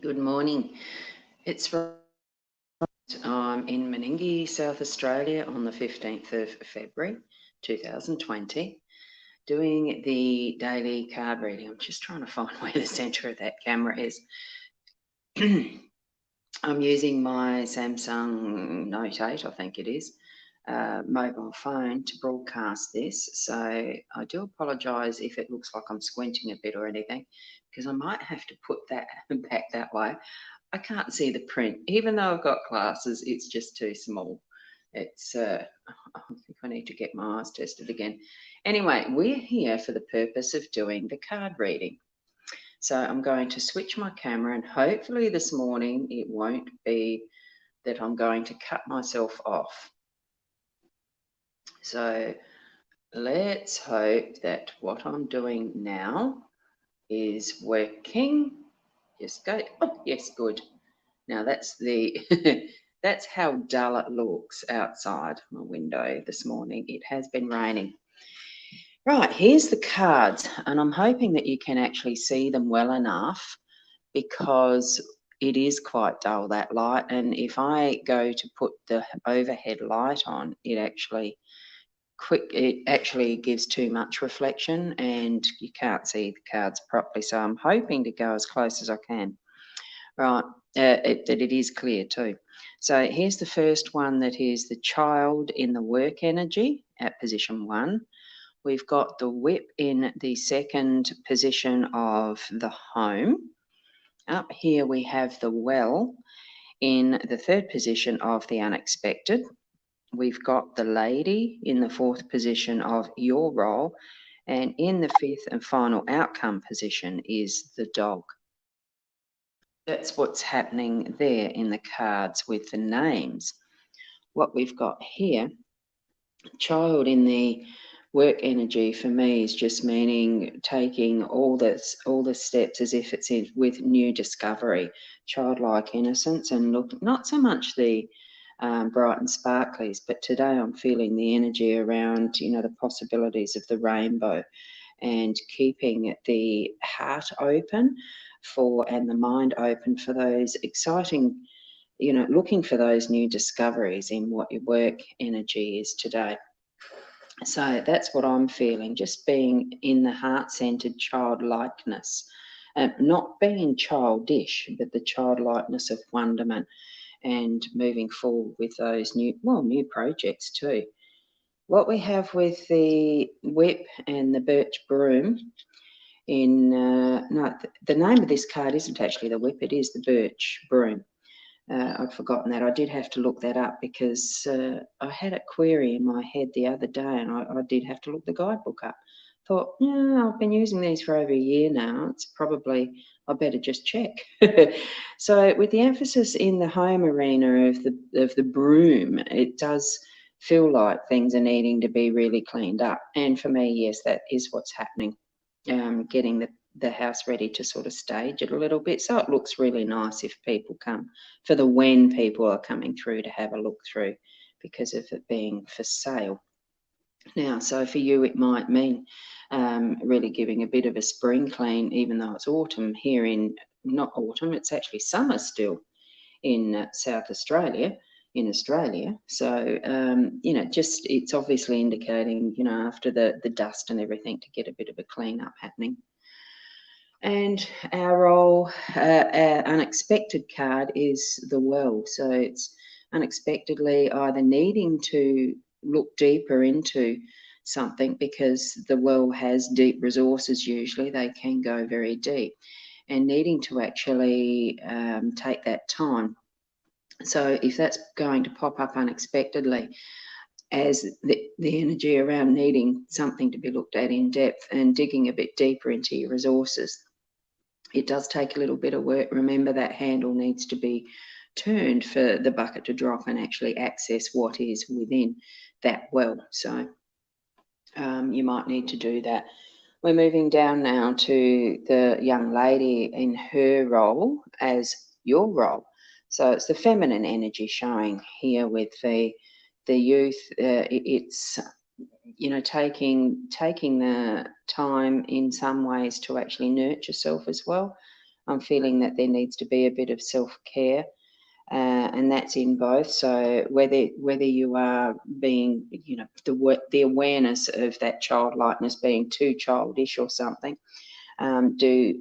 Good morning. It's I'm in Meningie, South Australia on the 15th of February 2020, doing the daily card reading. I'm just trying to find where the centre of that camera is. I'm using my Samsung Note 8, I think it is, mobile phone to broadcast this. So I do apologise if it looks like I'm squinting a bit or anything, because I might have to put that back that way. I can't see the print. Even though I've got glasses, it's just too small. I think I need to get my eyes tested again. Anyway, we're here for the purpose of doing the card reading. So I'm going to switch my camera, and hopefully this morning it won't be that I'm going to cut myself off. So let's hope that what I'm doing now is working. Just go. Oh, yes, good. Now that's the that's how dull it looks outside my window this morning. It has been raining. Right, here's the cards, and I'm hoping that you can actually see them well enough because it is quite dull, that light, and if I go to put the overhead light on, it actually gives too much reflection and you can't see the cards properly. So I'm hoping to go as close as I can. Right, that it is clear too. So here's the first one, that is the child in the work energy at position 1. We've got the whip in the second position of the home. Up here we have the well in the third position of the unexpected. We've got the lady in the fourth position of your role, and in the fifth and final outcome position is the dog. That's what's happening there in the cards with the names. What we've got here, child in the work energy, for me is just meaning taking all the steps as if it's with new discovery, childlike innocence, and look, not so much the bright and sparklies, but today I'm feeling the energy around, the possibilities of the rainbow, and keeping the heart open and the mind open for those exciting, looking for those new discoveries in what your work energy is today. So that's what I'm feeling, just being in the heart-centered childlikeness, not being childish, but the childlikeness of wonderment, and moving forward with those new projects too. What we have with the whip and the birch broom the name of this card isn't actually the whip, it is the birch broom. I'd forgotten that. I did have to look that up because I had a query in my head the other day, and I did have to look the guidebook up. Thought, yeah, I've been using these for over a year now. It's probably, I better just check. So with the emphasis in the home arena of the broom, it does feel like things are needing to be really cleaned up. And for me, yes, that is what's happening. Getting the house ready to sort of stage it a little bit, so it looks really nice if people come, when people are coming through to have a look through, because of it being for sale. Now, so for you it might mean really giving a bit of a spring clean, even though it's autumn here not autumn, it's actually summer still in South Australia, in Australia. So, just it's obviously indicating, after the dust and everything, to get a bit of a clean up happening. And our role, our unexpected card is the well. So it's unexpectedly either needing to look deeper into something, because the well has deep resources, usually they can go very deep, and needing to actually take that time. So if that's going to pop up unexpectedly as the energy around needing something to be looked at in depth and digging a bit deeper into your resources, it does take a little bit of work. Remember, that handle needs to be turned for the bucket to drop and actually access what is within that well. So you might need to do that. We're moving down now to the young lady in her role as your role. So it's the feminine energy showing here with the youth. It's taking the time in some ways to actually nurture self as well. I'm feeling that there needs to be a bit of self-care, and that's in both. So whether you are being, you know, the awareness of that childlikeness being too childish or something, do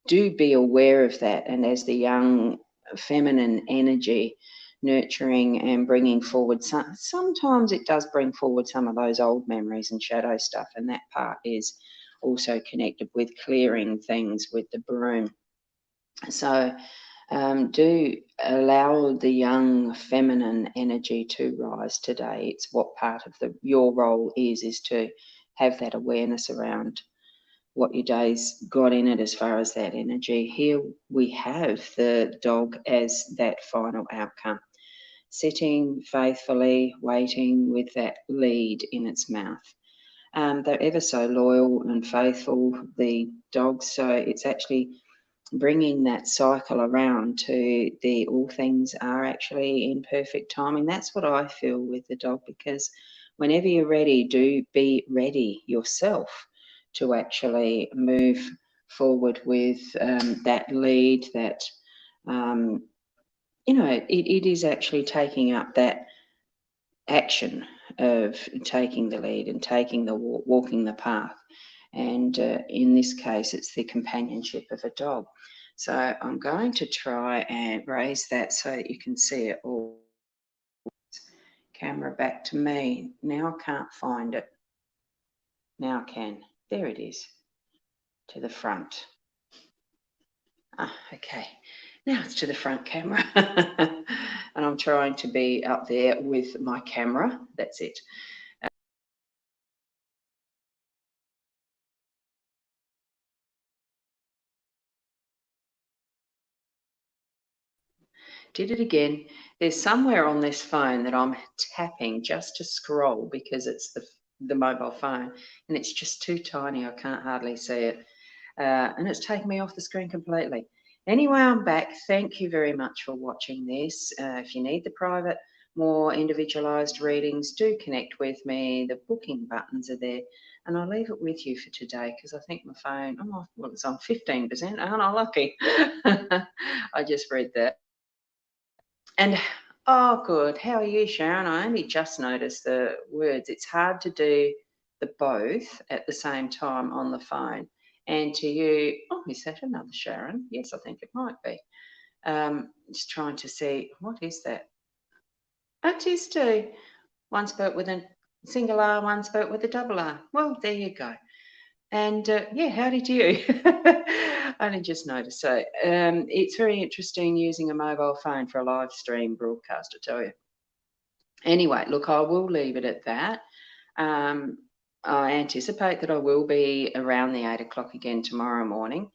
be aware of that. And as the young feminine energy nurturing and bringing forward, sometimes it does bring forward some of those old memories and shadow stuff, and that part is also connected with clearing things with the broom. So do allow the young feminine energy to rise today. It's what part of your role is to have that awareness around what your day's got in it as far as that energy. Here we have the dog as that final outcome, sitting faithfully, waiting with that lead in its mouth. They're ever so loyal and faithful, the dogs, so it's actually bringing that cycle around to all things are actually in perfect timing. That's what I feel with the dog, because whenever you're ready, do be ready yourself to actually move forward with that lead, that, you know, it is actually taking up that action of taking the lead and taking the walking the path. And in this case, it's the companionship of a dog. So I'm going to try and raise that so that you can see it all. Camera back to me. Now I can't find it. Now I can. There it is. To the front. Okay. Now it's to the front camera. And I'm trying to be up there with my camera. That's it. Did it again. There's somewhere on this phone that I'm tapping just to scroll because it's the mobile phone, and it's just too tiny. I can't hardly see it. And it's taken me off the screen completely. Anyway, I'm back. Thank you very much for watching this. If you need the private, more individualised readings, do connect with me. The booking buttons are there. And I'll leave it with you for today because I think my phone, well, it's on 15%. Aren't I lucky? I just read that. And, oh, good. How are you, Sharon? I only just noticed the words. It's hard to do the both at the same time on the phone. And to you, oh, is that another Sharon? Yes, I think it might be. Just trying to see, what is that? It is too. One spelt with a single R, one spelt with a double R. Well, there you go. And yeah, how did you? I only just noticed. So it's very interesting using a mobile phone for a live stream broadcast, I tell you. Anyway, look, I will leave it at that. I anticipate that I will be around the 8 o'clock again tomorrow morning.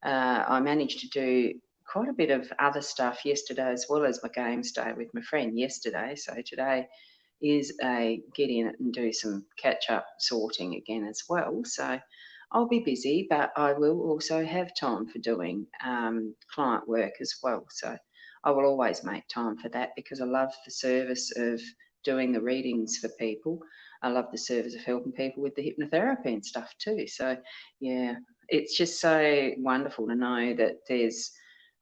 I managed to do quite a bit of other stuff yesterday, as well as my games day with my friend yesterday. So today is a get in it and do some catch up sorting again as well. So I'll be busy, but I will also have time for doing client work as well. So I will always make time for that because I love the service of doing the readings for people. I love the service of helping people with the hypnotherapy and stuff too. So yeah, it's just so wonderful to know that there's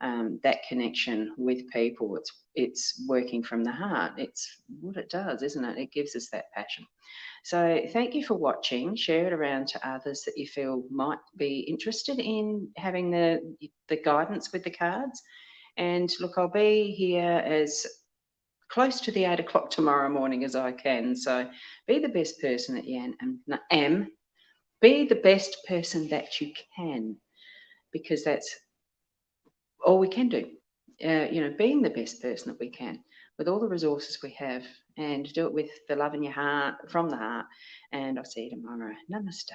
that connection with people. It's working from the heart. It's what it does, isn't it? It gives us that passion. So thank you for watching. Share it around to others that you feel might be interested in having the guidance with the cards. And look, I'll be here as close to the 8 o'clock tomorrow morning as I can. So be the best person that you am. Be the best person that you can, because that's all we can do. You know, being the best person that we can with all the resources we have, and do it with the love in your heart, from the heart. And I'll see you tomorrow. Namaste.